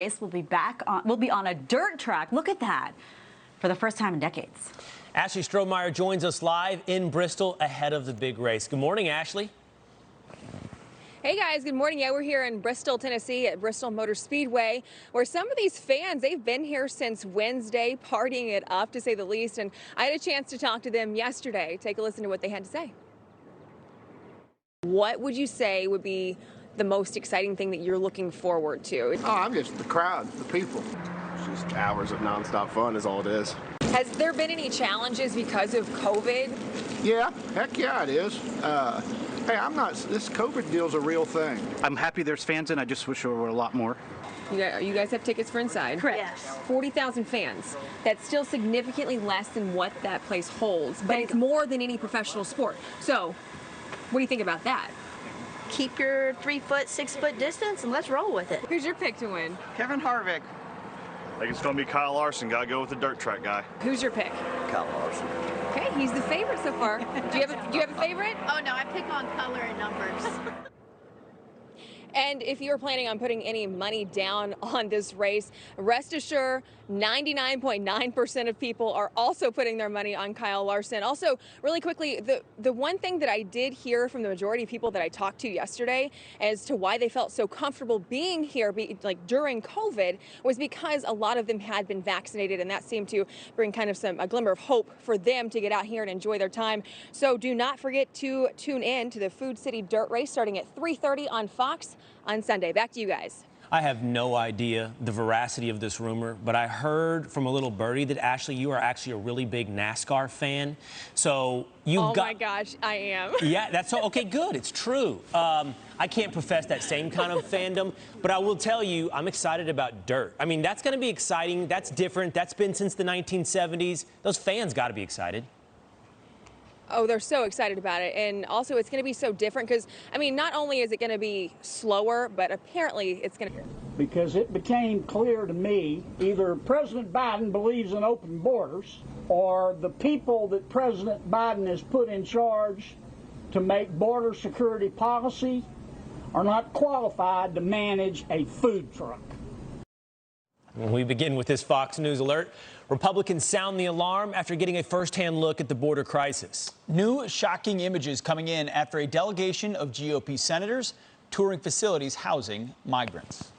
Race will be on a dirt track. Look at that, for the first time in decades. Ashley Strohmeyer joins us live in Bristol ahead of the big race. Good morning, Ashley. Hey guys, good morning. Yeah, we're here in Bristol, Tennessee at Bristol Motor Speedway, where some of these fans, they've been here since Wednesday, partying it up to say the least. And I had a chance to talk to them yesterday. Take a listen to what they had to say. What would you say would be the most exciting thing that you're looking forward to? Oh, I'm just the crowd, the people. It's just hours of nonstop fun is all it is. Has there been any challenges because of COVID? Yeah, heck yeah, it is. Hey, this COVID deal's a real thing. I'm happy there's fans in. I just wish there were a lot more. You guys have tickets for inside? Correct. Yes. 40,000 fans. That's still significantly less than what that place holds, but it's more than any professional sport. So, what do you think about that? Keep your 3-foot, 6-foot distance and let's roll with it. Who's your pick to win? Kevin Harvick. I think it's going to be Kyle Larson. Got to go with the dirt track guy. Who's your pick? Kyle Larson. Okay, he's the favorite so far. Do you have a favorite? Oh no, I pick on color and numbers. And if you're planning on putting any money down on this race, rest assured 99.9% of people are also putting their money on Kyle Larson. Also, really quickly, the one thing that I did hear from the majority of people that I talked to yesterday as to why they felt so comfortable being here like during COVID was because a lot of them had been vaccinated, and that seemed to bring kind of a glimmer of hope for them to get out here and enjoy their time. So do not forget to tune in to the Food City Dirt Race starting at 3:30 on Fox on Sunday. Back to you guys. I have no idea the veracity of this rumor, but I heard from a little birdie that, Ashley, you are actually a really big NASCAR fan. So Oh my gosh, I am. Yeah, that's so, okay, good. It's true. I can't profess that same kind of fandom, but I will tell you, I'm excited about dirt. I mean, that's going to be exciting. That's different. That's been since the 1970s. Those fans got to be excited. Oh, they're so excited about it. And also, it's going to be so different because, I mean, not only is it going to be slower, but apparently it's going to... Because it became clear to me, either President Biden believes in open borders, or the people that President Biden has put in charge to make border security policy are not qualified to manage a food truck. We begin with this Fox News alert. Republicans sound the alarm after getting a first-hand look at the border crisis. New shocking images coming in after a delegation of GOP senators touring facilities housing migrants.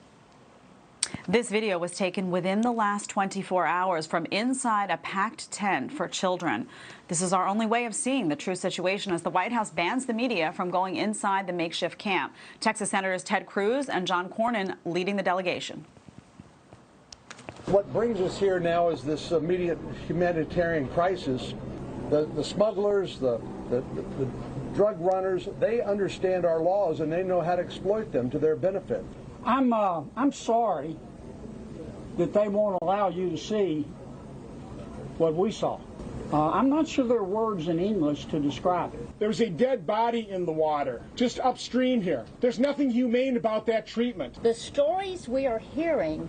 This video was taken within the last 24 hours from inside a packed tent for children. This is our only way of seeing the true situation as the White House bans the media from going inside the makeshift camp. Texas Senators Ted Cruz and John Cornyn leading the delegation. What brings us here now is this immediate humanitarian crisis. The smugglers, the drug runners, they understand our laws and they know how to exploit them to their benefit. I'm sorry that they won't allow you to see what we saw. I'm not sure there are words in English to describe it. There's a dead body in the water, just upstream here. There's nothing humane about that treatment. The stories we are hearing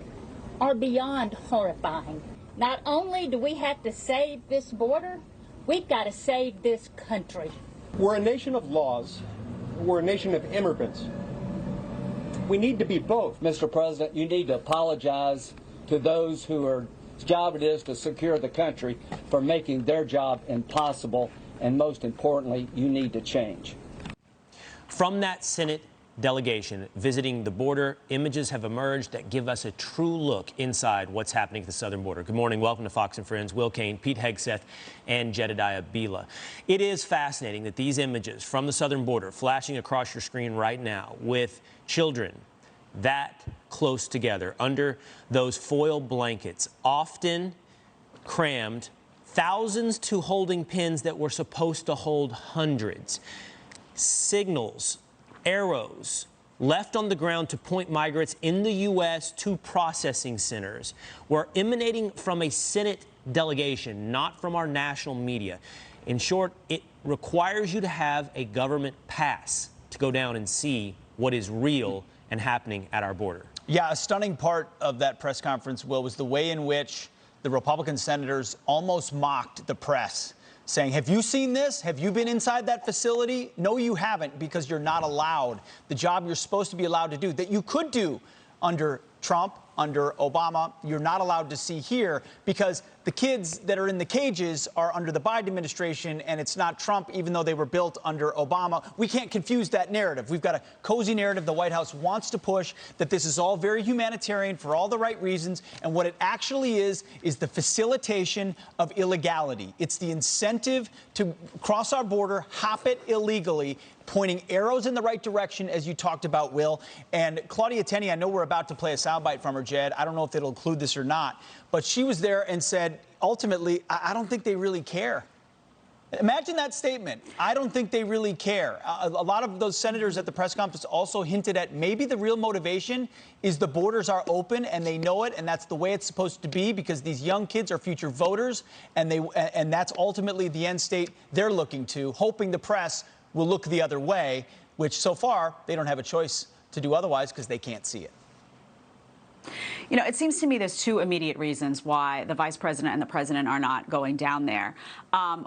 are beyond horrifying. Not only do we have to save this border, we've got to save this country. We're a nation of laws. We're a nation of immigrants. We need to be both. Mr. President, you need to apologize to those whose job it is to secure the country for making their job impossible, and most importantly, you need to change. From that Senate delegation visiting the border, images have emerged that give us a true look inside what's happening at the southern border. Good morning. Welcome to Fox and Friends. Will Kane, Pete Hegseth, and Jedediah Bila. It is fascinating that these images from the southern border flashing across your screen right now with children that close together under those foil blankets, often crammed, thousands to holding pins that were supposed to hold hundreds, signals, arrows left on the ground to point migrants in the U.S. to processing centers were emanating from a Senate delegation, not from our national media. In short, it requires you to have a government pass to go down and see what is real and happening at our border. Yeah, a stunning part of that press conference, Will, was the way in which the Republican senators almost mocked the press, saying, have you seen this? Have you been inside that facility? No, you haven't, because you're not allowed. The job you're supposed to be allowed to do, that you could do under Trump under Obama, you're not allowed to see here because the kids that are in the cages are under the Biden administration and it's not Trump, even though they were built under Obama. We can't confuse that narrative. We've got a cozy narrative the White House wants to push, that this is all very humanitarian for all the right reasons. And what it actually is the facilitation of illegality. It's the incentive to cross our border, hop it illegally, pointing arrows in the right direction, as you talked about, Will. And Claudia Tenney, I know we're about to play a soundbite from her, Jed. I don't know if it'll include this or not. But she was there and said, ultimately, I don't think they really care. Imagine that statement. I don't think they really care. A lot of those senators at the press conference also hinted at maybe the real motivation is the borders are open and they know it, and that's the way it's supposed to be because these young kids are future voters, and that's ultimately the end state they're looking to, hoping the press will look the other way, which so far they don't have a choice to do otherwise because they can't see it. You know, it seems to me there's two immediate reasons why the vice president and the president are not going down there.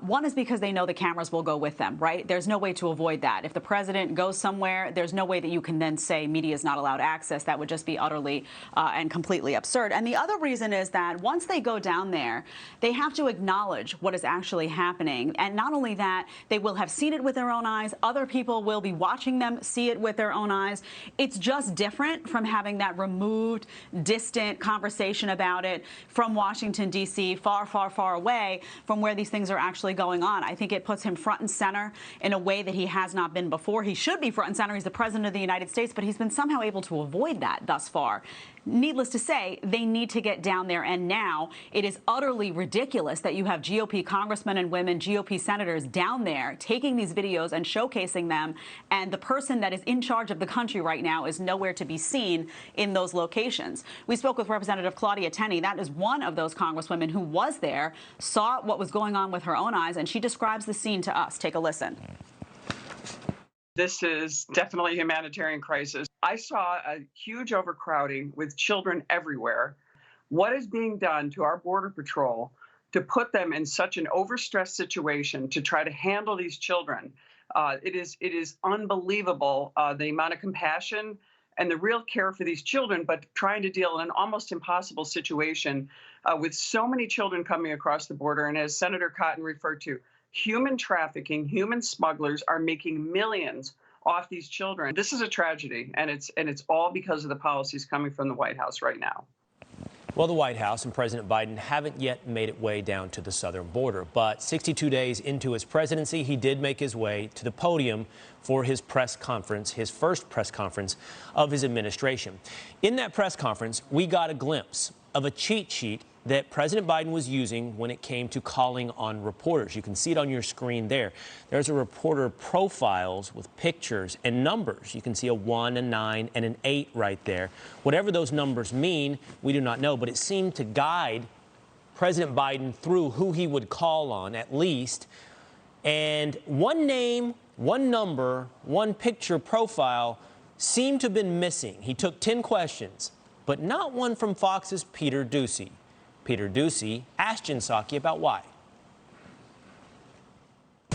One is because they know the cameras will go with them, right? There's no way to avoid that. If the president goes somewhere, there's no way that you can then say media is not allowed access. That would just be utterly and completely absurd. And the other reason is that once they go down there, they have to acknowledge what is actually happening. And not only that, they will have seen it with their own eyes. Other people will be watching them see it with their own eyes. It's just different from having that removed, distant conversation about it from Washington, D.C., far, far, far away from where these things are actually going on. I think it puts him front and center in a way that he has not been before. He should be front and center. He's the president of the United States, but he's been somehow able to avoid that thus far. Needless to say, they need to get down there. And now it is utterly ridiculous that you have GOP congressmen and women, GOP senators down there taking these videos and showcasing them. And the person that is in charge of the country right now is nowhere to be seen in those locations. We spoke with Representative Claudia Tenney. That is one of those congresswomen who was there, saw what was going on with her own eyes, and she describes the scene to us. Take a listen. This is definitely a humanitarian crisis. I saw a huge overcrowding with children everywhere. What is being done to our Border Patrol to put them in such an overstressed situation to try to handle these children? It is unbelievable, the amount of compassion and the real care for these children, but trying to deal in an almost impossible situation with so many children coming across the border. And as Senator Cotton referred to, human trafficking, human smugglers are making millions off these children. This is a tragedy, and it's all because of the policies coming from the White House right now. Well, the White House and President Biden haven't yet made it way down to the southern border, but 62 days into his presidency, he did make his way to the podium for his press conference, his first press conference of his administration. In that press conference, we got a glimpse of a cheat sheet that President Biden was using when it came to calling on reporters. You can see it on your screen there. There's a reporter profiles with pictures and numbers. You can see a 1, a 9, and an 8 right there. Whatever those numbers mean, we do not know, but it seemed to guide President Biden through who he would call on, at least. And one name, one number, one picture profile seemed to have been missing. He took 10 questions, but not one from Fox's Peter Doocy. Peter Doocy asked Jen Psaki about why.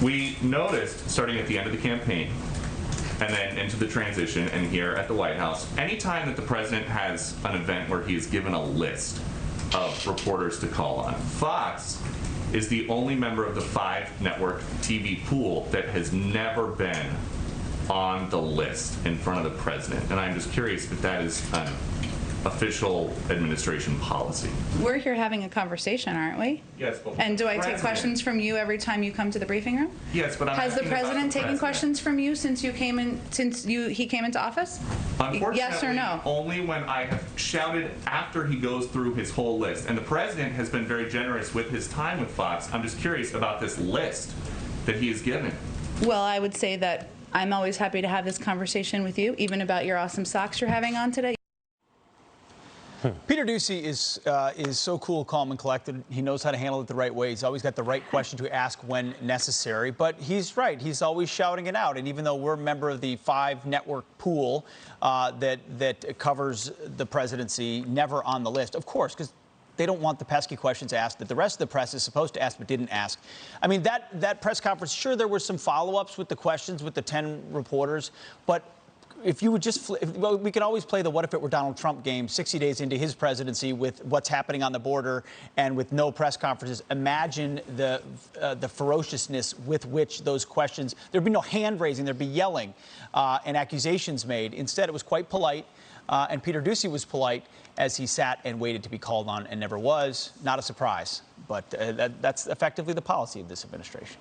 We noticed, starting at the end of the campaign and then into the transition and here at the White House, anytime that the president has an event where he is given a list of reporters to call on, Fox is the only member of the 5-network TV pool that has never been on the list in front of the president. And I'm just curious if that is an official administration policy. We're here having a conversation, aren't we? Yes, but and do I take questions from you every time you come to the briefing room? Yes, but has the president taken questions from you since you came in? He came into office? Unfortunately, yes or no? Only when I have shouted after he goes through his whole list. And the president has been very generous with his time with Fox. I'm just curious about this list that he has given. Well, I would say that I'm always happy to have this conversation with you, even about your awesome socks you're having on today. Peter Doocy is so cool, calm, and collected. He knows how to handle it the right way. He's always got the right question to ask when necessary. But he's right. He's always shouting it out. And even though we're a member of the 5-network pool that covers the presidency, never on the list, of course, because they don't want the pesky questions asked that the rest of the press is supposed to ask but didn't ask. I mean, that press conference, sure, there were some follow-ups with the questions with the 10 reporters, but if you would just, well, we can always play the what if it were Donald Trump game 60 days into his presidency with what's happening on the border and with no press conferences. Imagine the ferociousness with which those questions, there'd be no hand raising, there'd be yelling and accusations made. Instead, it was quite polite. And Peter Doocy was polite as he sat and waited to be called on and never was. Not a surprise, but that's effectively the policy of this administration.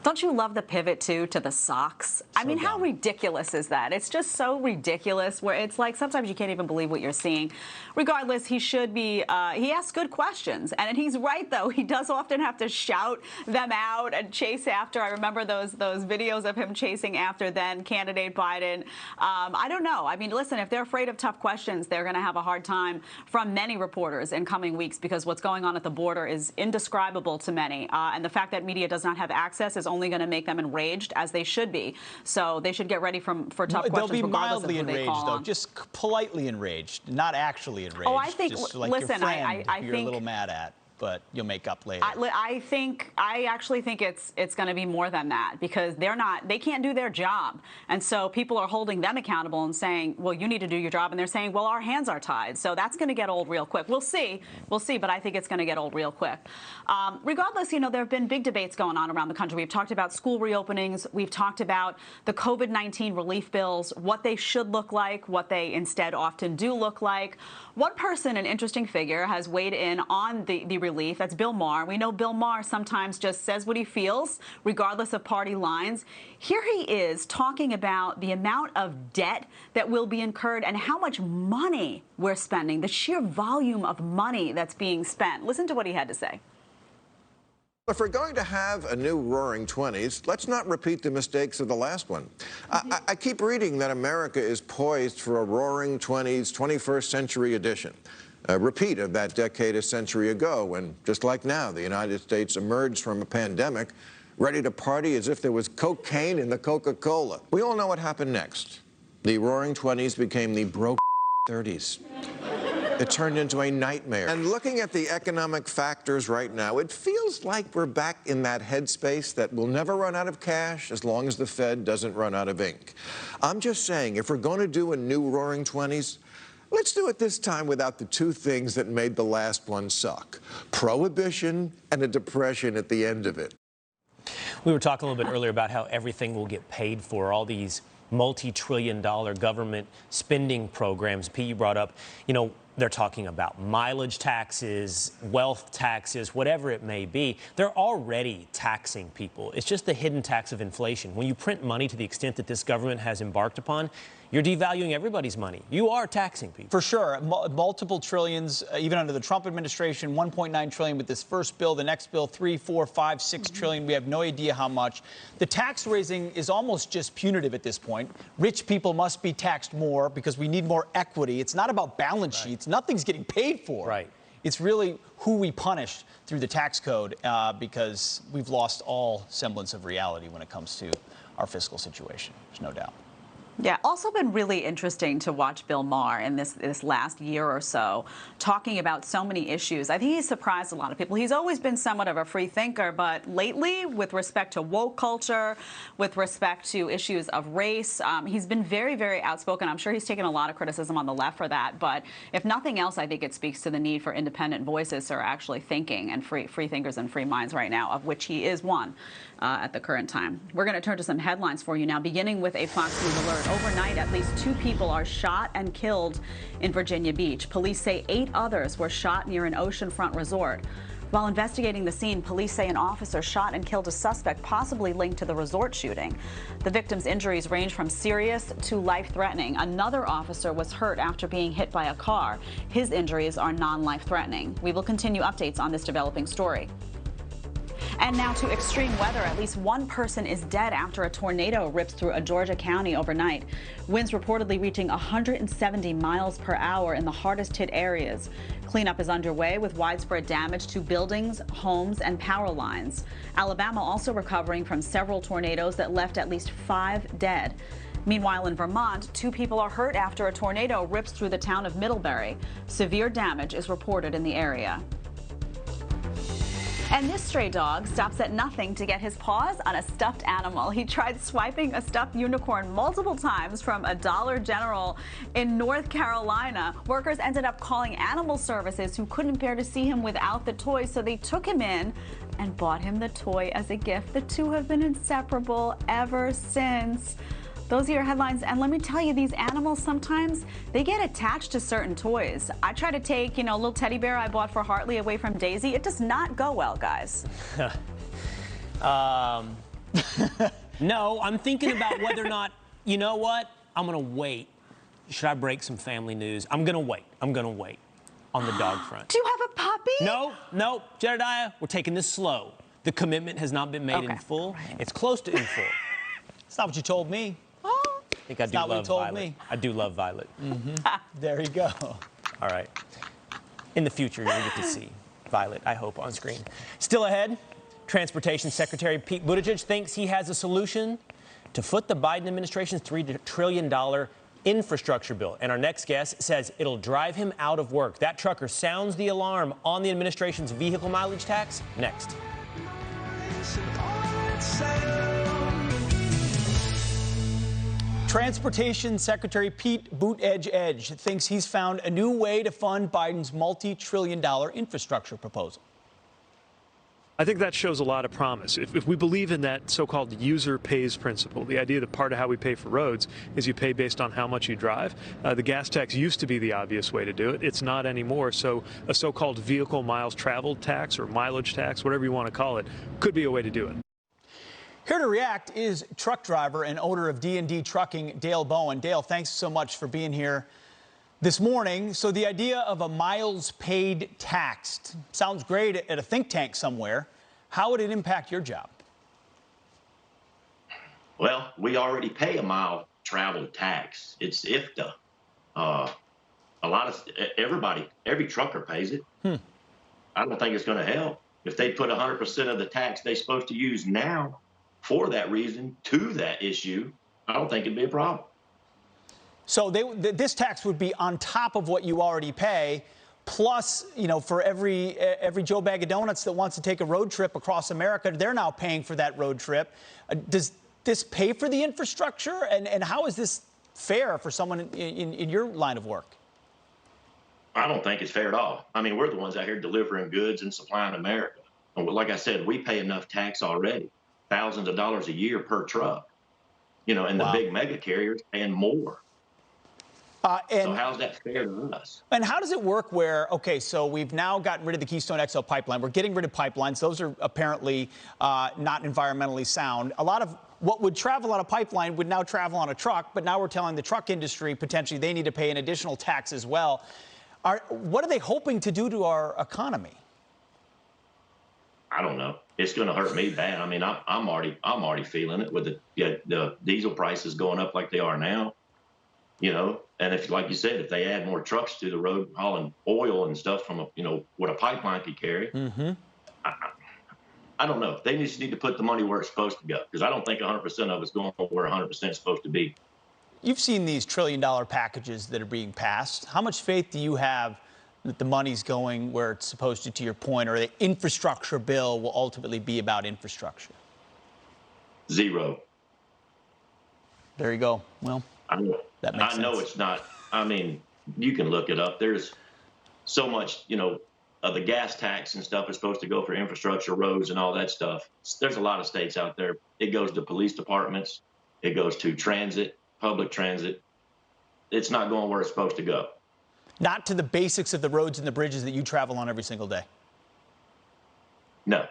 Don't you love the pivot, too, to the socks? I mean, how ridiculous is that? It's just so ridiculous where it's like sometimes you can't even believe what you're seeing. Regardless, he should be, he asks good questions. And he's right, though. He does often have to shout them out and chase after. I remember those videos of him chasing after then candidate Biden. I don't know. I mean, listen, if they're afraid of tough questions, they're going to have a hard time from many reporters in coming weeks because what's going on at the border is indescribable to many. And the fact that media does not have access is only going to make them enraged, as they should be. So they should get ready for tough questions. They'll be regardless mildly of who they call enraged, though, on. just politely enraged, not actually enraged. Oh, I think. Just like listen, your friend I you're think a little mad at, but you'll make up later. I actually think it's going to be more than that because they can't do their job. And so people are holding them accountable and saying, well, you need to do your job. And they're saying, well, our hands are tied. So that's going to get old real quick. We'll see, but I think it's going to get old real quick. Regardless, there have been big debates going on around the country. We've talked about school reopenings. We've talked about the COVID-19 relief bills, what they should look like, what they instead often do look like. One person, an interesting figure, has weighed in on the relief. That's Bill Maher. We know Bill Maher sometimes just says what he feels, regardless of party lines. Here he is talking about the amount of debt that will be incurred and how much money we're spending, the sheer volume of money that's being spent. Listen to what he had to say. If we're going to have a new Roaring '20s, let's not repeat the mistakes of the last one. I keep reading that America is poised for a Roaring '20s, 21st century edition. A repeat of that decade a century ago when, just like now, the United States emerged from a pandemic ready to party as if there was cocaine in the Coca-Cola. We all know what happened next. The Roaring '20s became the broke '30s. It turned into a nightmare. And looking at the economic factors right now, it feels like we're back in that headspace that we'll never run out of cash as long as the Fed doesn't run out of ink. I'm just saying, if we're going to do a new Roaring '20s, let's do it this time without the two things that made the last one suck: prohibition and a depression at the end of it. We were talking a little bit earlier about how everything will get paid for, all these multi-trillion-dollar government spending programs. Pete, you brought up, they're talking about mileage taxes, wealth taxes, whatever it may be. They're already taxing people. It's just the hidden tax of inflation. When you print money to the extent that this government has embarked upon, you're devaluing everybody's money. You are taxing people. For sure. Multiple trillions, even under the Trump administration, 1.9 trillion with this first bill, the next bill, 3, 4, 5, 6 trillion. We have no idea how much. The tax raising is almost just punitive at this point. Rich people must be taxed more because we need more equity. It's not about balance sheets. Nothing's getting paid for. Right. It's really who we punish through the tax code because we've lost all semblance of reality when it comes to our fiscal situation. There's no doubt. Yeah, also been really interesting to watch Bill Maher in this last year or so talking about so many issues. I think he's surprised a lot of people. He's always been somewhat of a free thinker, but lately, with respect to woke culture, with respect to issues of race, he's been very, very outspoken. I'm sure he's taken a lot of criticism on the left for that, but if nothing else, I think it speaks to the need for independent voices who are actually thinking, and free thinkers and free minds right now, of which he is one at the current time. We're going to turn to some headlines for you now, beginning with a Fox News alert. Overnight, at least 2 people are shot and killed in Virginia Beach. Police say 8 others were shot near an oceanfront resort. While investigating the scene, police say an officer shot and killed a suspect possibly linked to the resort shooting. The victim's injuries range from serious to life-threatening. Another officer was hurt after being hit by a car. His injuries are non-life-threatening. We will continue updates on this developing story. And now to extreme weather. At least 1 person is dead after a tornado rips through a Georgia county overnight. Winds reportedly reaching 170 miles per hour in the hardest hit areas. Cleanup is underway with widespread damage to buildings, homes, and power lines. Alabama also recovering from several tornadoes that left at least 5 dead. Meanwhile, in Vermont, 2 people are hurt after a tornado rips through the town of Middlebury. Severe damage is reported in the area. And this stray dog stops at nothing to get his paws on a stuffed animal. He tried swiping a stuffed unicorn multiple times from a Dollar General in North Carolina. Workers ended up calling animal services who couldn't bear to see him without the toy, so they took him in and bought him the toy as a gift. The two have been inseparable ever since. Those are your headlines, and let me tell you, these animals sometimes they get attached to certain toys. I try to take, a little teddy bear I bought for Hartley away from Daisy. It does not go well, guys. No, I'm thinking about whether or not, you know what? I'm gonna wait. Should I break some family news? I'm gonna wait on the dog front. Do you have a puppy? No, Jedediah, we're taking this slow. The commitment has not been made in full. It's close to in full. It's not what you told me. I think I do love Violet. I do love Violet. There you go. All right. In the future, you'll get to see Violet, I hope, on screen. Still ahead, Transportation Secretary Pete Buttigieg thinks he has a solution to foot the Biden administration's $3 trillion infrastructure bill. And our next guest says it'll drive him out of work. That trucker sounds the alarm on the administration's vehicle mileage tax. Next. Transportation Secretary Pete Buttigieg thinks he's found a new way to fund Biden's multi-trillion-dollar infrastructure proposal. I think that shows a lot of promise. If we believe in that so-called user pays principle, the idea that part of how we pay for roads is you pay based on how much you drive, the gas tax used to be the obvious way to do it. It's not anymore. So a so-called vehicle miles traveled tax or mileage tax, whatever you want to call it, could be a way to do it. Here to react is truck driver and owner of D&D Trucking, Dale Bowen. Dale, thanks so much for being here this morning. So the idea of a miles paid tax sounds great at a think tank somewhere. How would it impact your job? Well, we already pay a mile travel tax. It's IFTA. Every trucker pays it. I don't think it's going to help. If they put 100% of the tax they're supposed to use now for that reason to that issue, I don't think it'd be a problem. So this tax would be on top of what you already pay, plus, for every Joe Bag of Donuts that wants to take a road trip across America, they're now paying for that road trip. Does this pay for the infrastructure? And how is this fair for someone in your line of work? I don't think it's fair at all. I mean, we're the ones out here delivering goods and supplying America. And like I said, we pay enough tax already. Thousands of dollars a year per truck, and the big mega carriers paying more. So how's that fair to us? And how does it work where, so we've now gotten rid of the Keystone XL pipeline. We're getting rid of pipelines. Those are apparently not environmentally sound. A lot of what would travel on a pipeline would now travel on a truck, but now we're telling the truck industry potentially they need to pay an additional tax as well. What are they hoping to do to our economy? I don't know. It's going to hurt me bad. I mean, I'm already feeling it with the diesel prices going up like they are now. And if, like you said, if they add more trucks to the road hauling oil and stuff from what a pipeline could carry, I don't know. They just need to put the money where it's supposed to go, because I don't think 100% of it's going where 100% is supposed to be. You've seen these trillion-dollar packages that are being passed. How much faith do you have that the money's going where it's supposed to your point, or the infrastructure bill will ultimately be about infrastructure? Zero. There you go. Well, that makes sense. I know it's not. I mean, you can look it up. There's so much, of the gas tax and stuff is supposed to go for infrastructure, roads and all that stuff. There's a lot of states out there. It goes to police departments. It goes to transit, public transit. It's not going where it's supposed to go. Not to the basics of the roads and the bridges that you travel on every single day. No.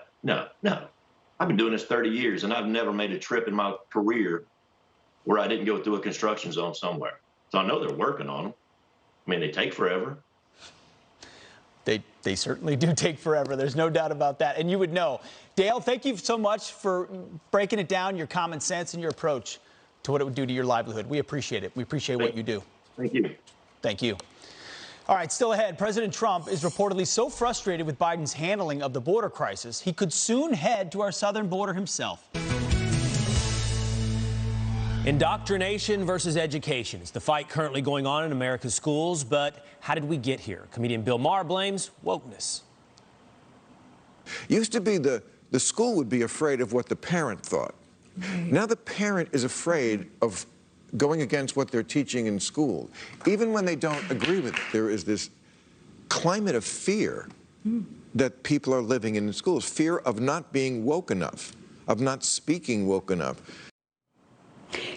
I've been doing this 30 years, and I've never made a trip in my career where I didn't go through a construction zone somewhere. So I know they're working on them. I mean, they take forever. They certainly do take forever. There's no doubt about that. And you would know. Dale, thank you so much for breaking it down, your common sense and your approach to what it would do to your livelihood. We appreciate it. We appreciate what you do. Thank you. Thank you. All right, still ahead, President Trump is reportedly so frustrated with Biden's handling of the border crisis, he could soon head to our southern border himself. Indoctrination versus education is the fight currently going on in America's schools. But how did we get here? Comedian Bill Maher blames wokeness. Used to be the school would be afraid of what the parent thought. Now the parent is afraid of going against what they're teaching in school. Even when they don't agree with it, there is this climate of fear that people are living in schools. Fear of not being woke enough, of not speaking woke enough.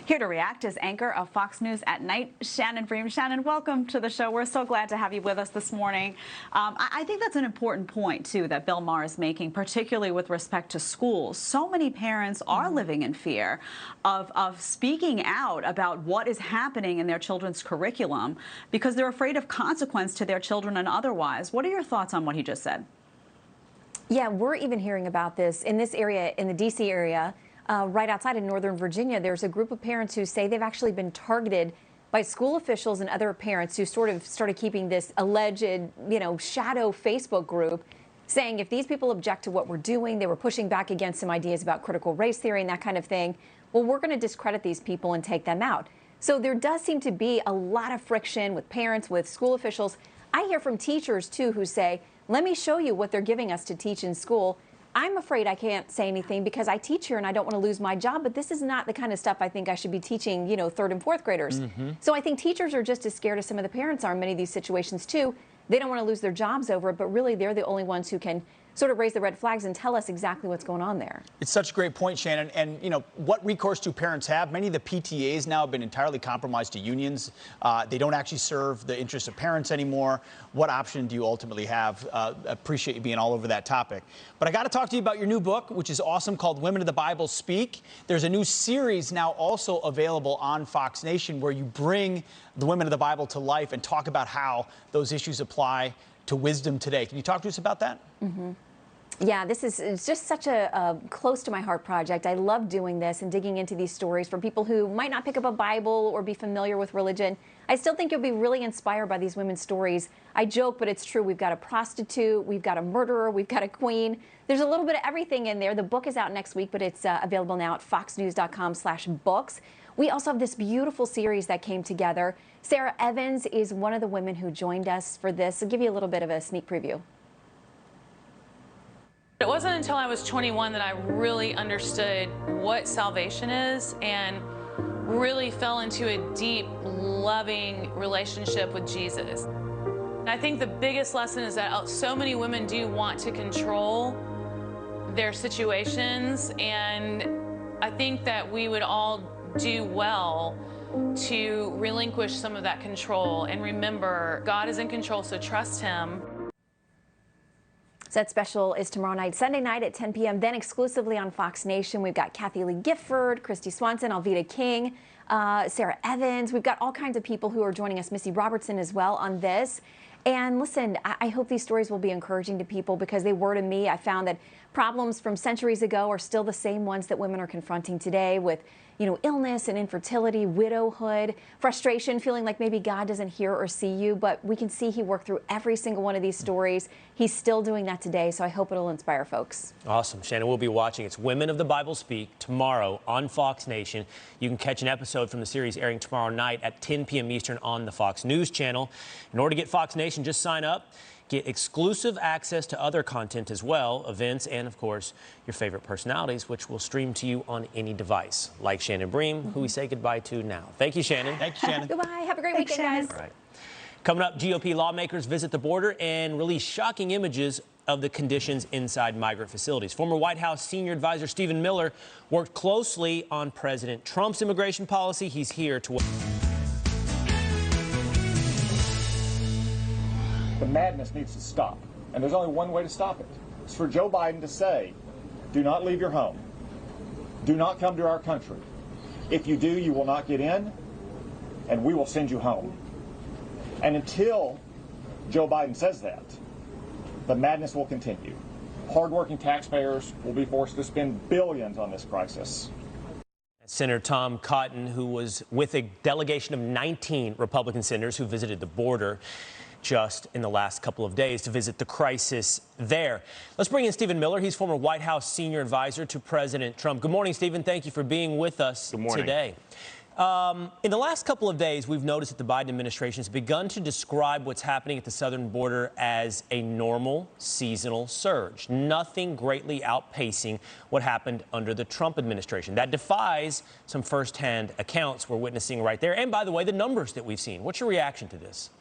Here to react is anchor of Fox News at Night, Shannon Bream. Shannon, welcome to the show. We're so glad to have you with us this morning. I think that's an important point, too, that Bill Maher is making, particularly with respect to schools. So many parents are living in fear of speaking out about what is happening in their children's curriculum because they're afraid of consequence to their children and otherwise. What are your thoughts on what he just said? Yeah, we're even hearing about this in this area, in the D.C. area. Right outside of Northern Virginia, there's a group of parents who say they've actually been targeted by school officials and other parents who sort of started keeping this alleged, shadow Facebook group saying if these people object to what we're doing, they were pushing back against some ideas about critical race theory and that kind of thing, well, we're going to discredit these people and take them out. So there does seem to be a lot of friction with parents, with school officials. I hear from teachers, too, who say, let me show you what they're giving us to teach in school. I'm afraid I can't say anything because I teach here and I don't want to lose my job, but this is not the kind of stuff I think I should be teaching, third and fourth graders. So I think teachers are just as scared as some of the parents are in many of these situations too. They don't want to lose their jobs over it, but really they're the only ones who can sort of raise the red flags and tell us exactly what's going on there. It's such a great point, Shannon. And, what recourse do parents have? Many of the PTAs now have been entirely compromised to unions. They don't actually serve the interests of parents anymore. What option do you ultimately have? Appreciate you being all over that topic. But I got to talk to you about your new book, which is awesome, called Women of the Bible Speak. There's a new series now also available on Fox Nation where you bring the women of the Bible to life and talk about how those issues apply to wisdom today. Can you talk to us about that? Yeah, it's just such a close to my heart project. I love doing this and digging into these stories from people who might not pick up a Bible or be familiar with religion. I still think you'll be really inspired by these women's stories. I joke, but it's true. We've got a prostitute, we've got a murderer, we've got a queen. There's a little bit of everything in there. The book is out next week, but it's available now at foxnews.com/books. We also have this beautiful series that came together. Sarah Evans is one of the women who joined us for this. I'll give you a little bit of a sneak preview. It wasn't until I was 21 that I really understood what salvation is and really fell into a deep, loving relationship with Jesus. And I think the biggest lesson is that so many women do want to control their situations, and I think that we would all do well to relinquish some of that control and remember God is in control, so trust Him. That special is tomorrow night, Sunday night at 10 p.m., then exclusively on Fox Nation. We've got Kathy Lee Gifford, Christy Swanson, Alveda King, Sarah Evans. We've got all kinds of people who are joining us, Missy Robertson as well on this. And listen, I hope these stories will be encouraging to people because they were to me. I found that problems from centuries ago are still the same ones that women are confronting today with, illness and infertility, widowhood, frustration, feeling like maybe God doesn't hear or see you. But we can see He worked through every single one of these stories. He's still doing that today, so I hope it'll inspire folks. Awesome. Shannon, we'll be watching. It's Women of the Bible Speak tomorrow on Fox Nation. You can catch an episode from the series airing tomorrow night at 10 p.m. Eastern on the Fox News channel. In order to get Fox Nation, just sign up. Get exclusive access to other content as well, events, and, of course, your favorite personalities, which will stream to you on any device, like Shannon Bream, who we say goodbye to now. Thank you, Shannon. Thank you, Shannon. Goodbye. Have a great weekend, guys. All right. Coming up, GOP lawmakers visit the border and release shocking images of the conditions inside migrant facilities. Former White House senior advisor Stephen Miller worked closely on President Trump's immigration policy. He's here to... The madness needs to stop, and there's only one way to stop it. It's for Joe Biden to say, do not leave your home. Do not come to our country. If you do, you will not get in, and we will send you home. And until Joe Biden says that, the madness will continue. Hardworking taxpayers will be forced to spend billions on this crisis. Senator Tom Cotton, who was with a delegation of 19 Republican senators who visited the border just in the last couple of days to visit the crisis there. Let's bring in Stephen Miller. He's former White House senior advisor to President Trump. Good morning, Stephen. Thank you for being with us today. In the last couple of days, we've noticed that the Biden administration has begun to describe what's happening at the southern border as a normal seasonal surge, nothing greatly outpacing what happened under the Trump administration. That defies some firsthand accounts we're witnessing right there. And by the way, the numbers that we've seen. What's your reaction to this?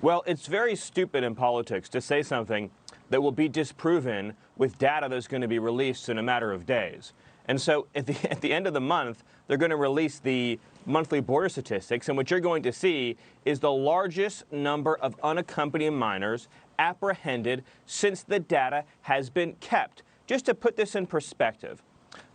Well, it's very stupid in politics to say something that will be disproven with data that's going to be released in a matter of days. And so at the end of the month, they're going to release the monthly border statistics, and what you're going to see is the largest number of unaccompanied minors apprehended since the data has been kept. Just to put this in perspective,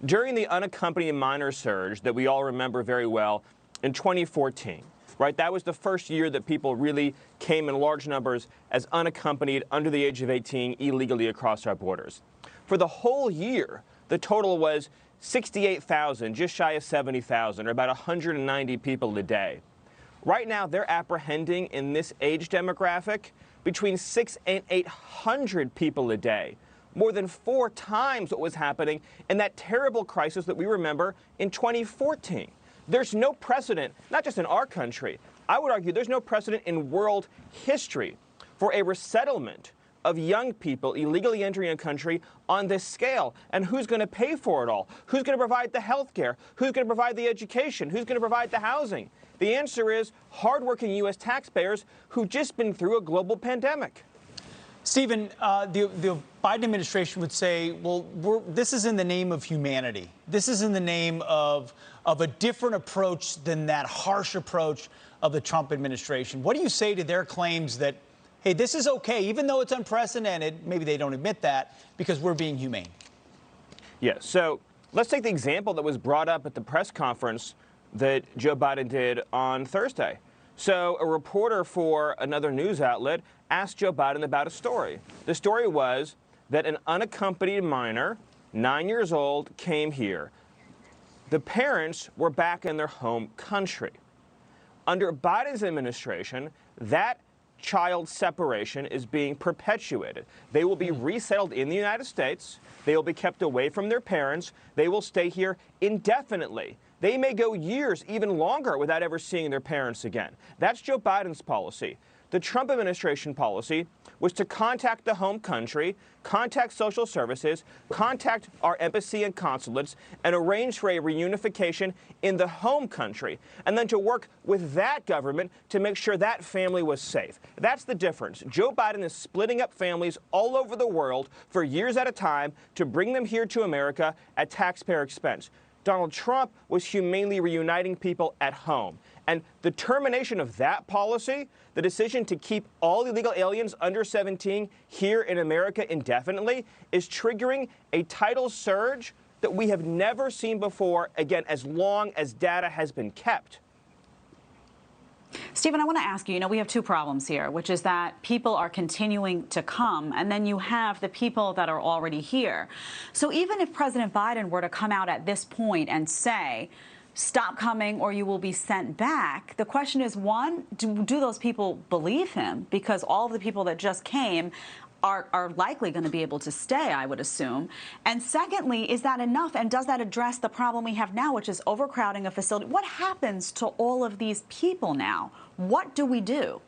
during the unaccompanied minor surge that we all remember very well in 2014, right, that was the first year that people really came in large numbers as unaccompanied under the age of 18 illegally across our borders. For the whole year, the total was 68,000, just shy of 70,000, or about 190 people a day. Right now, they're apprehending in this age demographic between 600 and 800 people a day, more than 4 times what was happening in that terrible crisis that we remember in 2014. There's no precedent, not just in our country, I would argue there's no precedent in world history for a resettlement of young people illegally entering a country on this scale. And who's going to pay for it all? Who's going to provide the health care? Who's going to provide the education? Who's going to provide the housing? The answer is hardworking U.S. taxpayers who've just been through a global pandemic. Stephen, the Biden administration would say, well, this is in the name of humanity. This is in the name of a different approach than that harsh approach of the Trump administration. What do you say to their claims that, hey, this is okay, even though it's unprecedented? Maybe they don't admit that because we're being humane. Yeah, so let's take the example that was brought up at the press conference that Joe Biden did on Thursday. So a reporter for another news outlet asked Joe Biden about a story. The story was that an unaccompanied minor, 9 years old, came here. The parents were back in their home country. Under Biden's administration, that child separation is being perpetuated. They will be resettled in the United States. They will be kept away from their parents. They will stay here indefinitely. They may go years, even longer, without ever seeing their parents again. That's Joe Biden's policy. The Trump administration policy was to contact the home country, contact social services, contact our embassy and consulates, and arrange for a reunification in the home country, and then to work with that government to make sure that family was safe. That's the difference. Joe Biden is splitting up families all over the world for years at a time to bring them here to America at taxpayer expense. Donald Trump was humanely reuniting people at home. And the termination of that policy, the decision to keep all illegal aliens under 17 here in America indefinitely, is triggering a tidal surge that we have never seen before, again, as long as data has been kept. Stephen, I want to ask you, we have 2 problems here, which is that people are continuing to come, and then you have the people that are already here. So even if President Biden were to come out at this point and say, stop coming or you will be sent back, the question is, one, do those people believe him? Because all of the people that just came are likely going to be able to stay, I would assume. And secondly, is that enough? And does that address the problem we have now, which is overcrowding a facility? What happens to all of these people now? What do we do?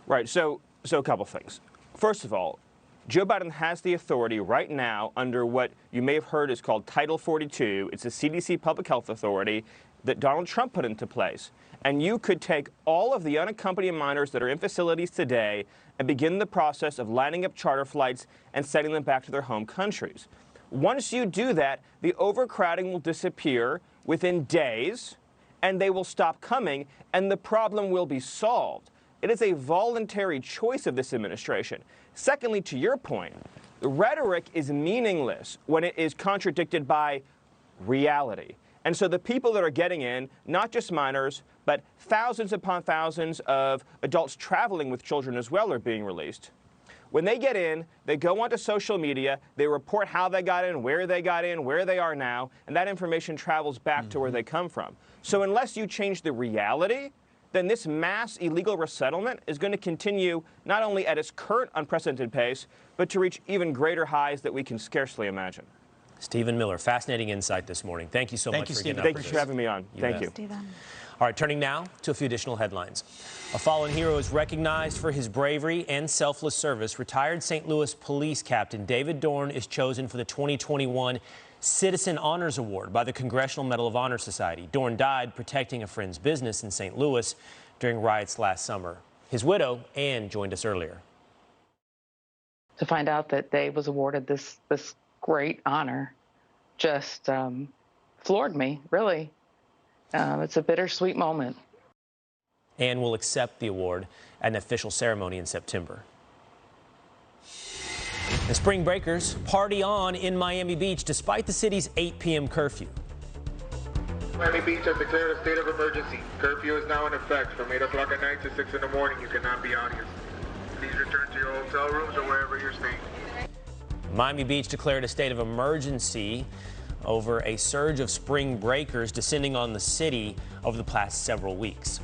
Right. So a couple things. First of all, Joe Biden has the authority right now under what you may have heard is called Title 42. It's a CDC public health authority that Donald Trump put into place. And you could take all of the unaccompanied minors that are in facilities today and begin the process of lining up charter flights and sending them back to their home countries. Once you do that, the overcrowding will disappear within days, and they will stop coming, and the problem will be solved. It is a voluntary choice of this administration. Secondly, to your point, the rhetoric is meaningless when it is contradicted by reality. And so the people that are getting in, not just minors, but thousands upon thousands of adults traveling with children as well are being released. When they get in, they go onto social media, they report how they got in, where they are now, and that information travels back to where they come from. So unless you change the reality, then this mass illegal resettlement is going to continue not only at its current unprecedented pace, but to reach even greater highs that we can scarcely imagine. Stephen Miller, fascinating insight this morning. Thank you so much for getting up. Thank you for having me on. Thank you. Stephen. All right, turning now to a few additional headlines. A fallen hero is recognized for his bravery and selfless service. Retired St. Louis Police Captain David Dorn is chosen for the 2021 Citizen Honors Award by the Congressional Medal of Honor Society. Dorn died protecting a friend's business in St. Louis during riots last summer. His widow, Ann, joined us earlier. To find out that Dave was awarded this great honor just floored me, really. It's a bittersweet moment. Ann will accept the award at an official ceremony in September. The spring breakers party on in Miami Beach despite the city's 8 p.m. curfew. Miami Beach has declared a state of emergency. Curfew is now in effect. From 8 o'clock at night to 6 in the morning, you cannot be out here. Please return to your hotel rooms or wherever you're staying. Miami Beach declared a state of emergency over a surge of spring breakers descending on the city over the past several weeks.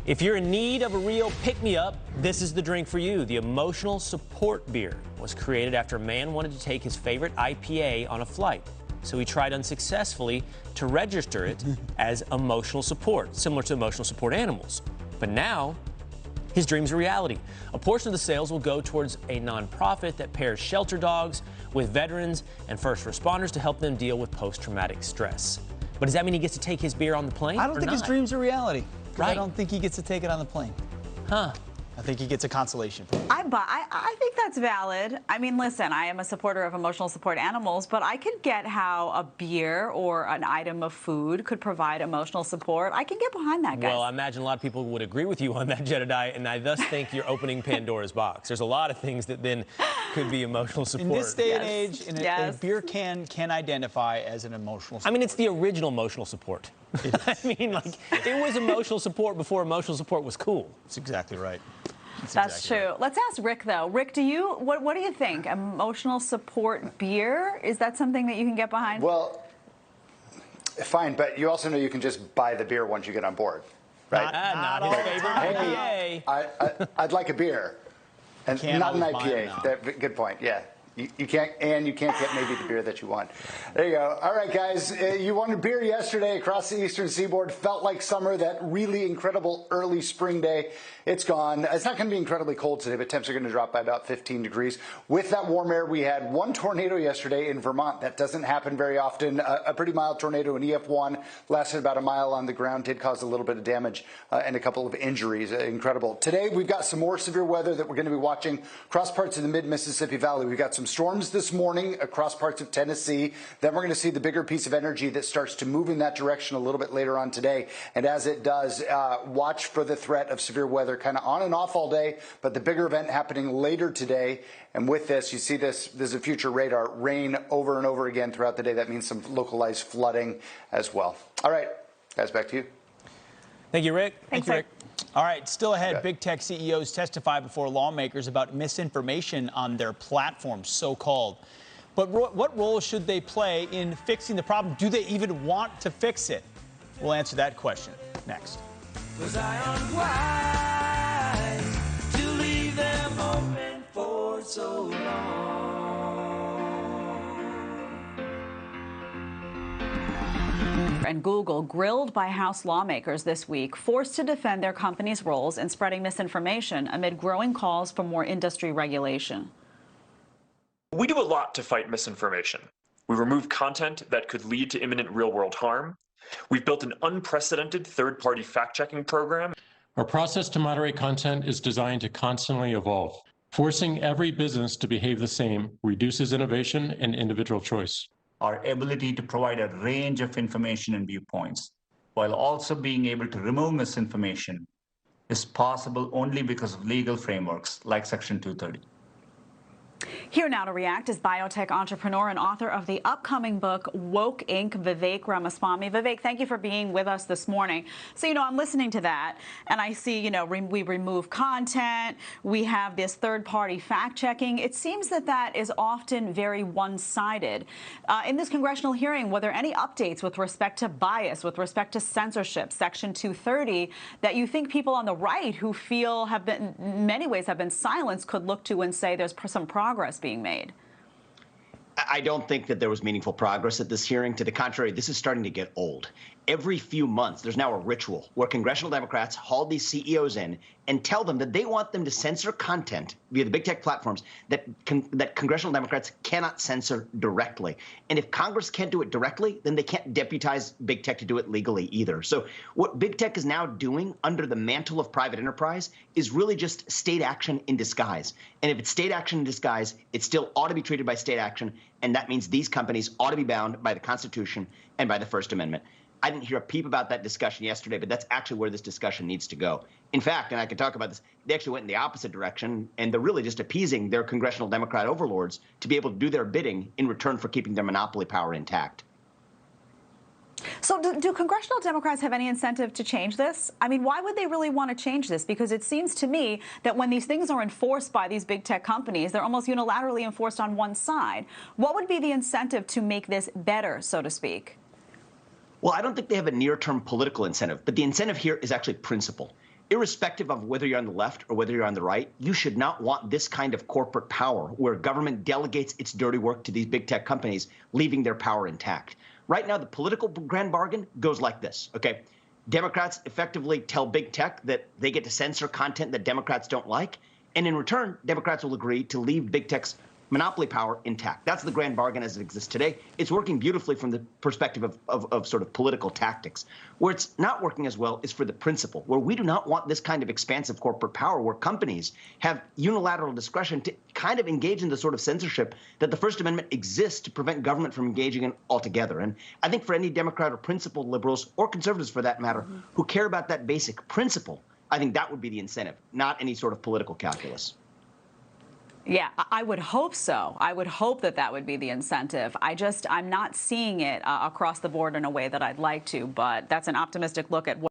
If you're in need of a real pick-me-up, this is the drink for you. The Emotional Support Beer was created after a man wanted to take his favorite IPA on a flight. So he tried unsuccessfully to register it as emotional support, similar to emotional support animals. But now, his dream's a reality. A portion of the sales will go towards a nonprofit that pairs shelter dogs with veterans and first responders to help them deal with post-traumatic stress. But does that mean he gets to take his beer on the plane? I don't think his dream's a reality. Right. I don't think he gets to take it on the plane. Huh. I think he gets a consolation. I think that's valid. I mean, listen, I am a supporter of emotional support animals, but I could get how a beer or an item of food could provide emotional support. I can get behind that, guys. Well, I imagine a lot of people would agree with you on that, Jedediah, and I thus think you're opening Pandora's box. There's a lot of things that then could be emotional support. In this day and age, a beer can identify as an emotional support. I mean, it's the original emotional support. I mean, like, it was emotional support before emotional support was cool. That's exactly right. That's true. Let's ask Rick, though. Rick, what do you think? Emotional support beer? Is that something that you can get behind? Well, fine, but you also know you can just buy the beer once you get on board, right? Not his favorite IPA. I'd like a beer, and not an IPA. Good point. Yeah. You can't get maybe the beer that you want. There you go. All right, guys. You wanted beer yesterday across the eastern seaboard. Felt like summer, that really incredible early spring day. It's gone. It's not going to be incredibly cold today, but temps are going to drop by about 15 degrees. With that warm air, we had one tornado yesterday in Vermont. That doesn't happen very often. A pretty mild tornado, an EF1, lasted about a mile on the ground, did cause a little bit of damage and a couple of injuries. Incredible. Today, we've got some more severe weather that we're going to be watching across parts of the mid-Mississippi Valley. We've got some storms this morning across parts of Tennessee. Then we're going to see the bigger piece of energy that starts to move in that direction a little bit later on today. And as it does, watch for the threat of severe weather kind of on and off all day, but the bigger event happening later today. And with this, you see there's a future radar, rain over and over again throughout the day. That means some localized flooding as well. All right, guys, back to you. Thank you, Rick. Thanks, Rick. All right, still ahead, big tech CEOs testify before lawmakers about misinformation on their platforms, so-called. But what role should they play in fixing the problem? Do they even want to fix it? We'll answer that question next. Was I unwise to leave them open for so long? And Google grilled by House lawmakers this week, forced to defend their company's roles in spreading misinformation amid growing calls for more industry regulation. We do a lot to fight misinformation. We remove content that could lead to imminent real-world harm. We've built an unprecedented third-party fact-checking program. Our process to moderate content is designed to constantly evolve. Forcing every business to behave the same reduces innovation and individual choice. Our ability to provide a range of information and viewpoints, while also being able to remove misinformation, is possible only because of legal frameworks like Section 230. Here now to react is biotech entrepreneur and author of the upcoming book, Woke Inc., Vivek Ramaswamy. Vivek, thank you for being with us this morning. So, I'm listening to that, and I see, we remove content, we have this third-party fact-checking. It seems that is often very one-sided. In this congressional hearing, were there any updates with respect to bias, with respect to censorship, Section 230, that you think people on the right who feel in many ways have been silenced could look to and say there's some progress being made? I don't think that there was meaningful progress at this hearing. To the contrary, this is starting to get old. Every few months, there's now a ritual where congressional Democrats haul these CEOs in and tell them that they want them to censor content via the big tech platforms that congressional Democrats cannot censor directly. And if Congress can't do it directly, then they can't deputize big tech to do it legally either. So what big tech is now doing under the mantle of private enterprise is really just state action in disguise. And if it's state action in disguise, it still ought to be treated by state action. And that means these companies ought to be bound by the Constitution and by the First Amendment. I didn't hear a peep about that discussion yesterday, but that's actually where this discussion needs to go. In fact, and I can talk about this, they actually went in the opposite direction, and they're really just appeasing their congressional Democrat overlords to be able to do their bidding in return for keeping their monopoly power intact. So do congressional Democrats have any incentive to change this? I mean, why would they really want to change this? Because it seems to me that when these things are enforced by these big tech companies, they're almost unilaterally enforced on one side. What would be the incentive to make this better, so to speak? Well, I don't think they have a near-term political incentive, but the incentive here is actually principle. Irrespective of whether you're on the left or whether you're on the right, you should not want this kind of corporate power where government delegates its dirty work to these big tech companies, leaving their power intact. Right now, the political grand bargain goes like this, okay? Democrats effectively tell big tech that they get to censor content that Democrats don't like, and in return, Democrats will agree to leave big tech's monopoly power intact. That's the grand bargain as it exists today. It's working beautifully from the perspective of sort of political tactics. Where it's not working as well is for the principle, where we do not want this kind of expansive corporate power where companies have unilateral discretion to kind of engage in the sort of censorship that the First Amendment exists to prevent government from engaging in altogether. And I think for any Democrat or principled liberals, or conservatives for that matter, who care about that basic principle, I think that would be the incentive, not any sort of political calculus. Yeah, I would hope so. I would hope that that would be the incentive. I'm not seeing it across the board in a way that I'd like to, but that's an optimistic look at what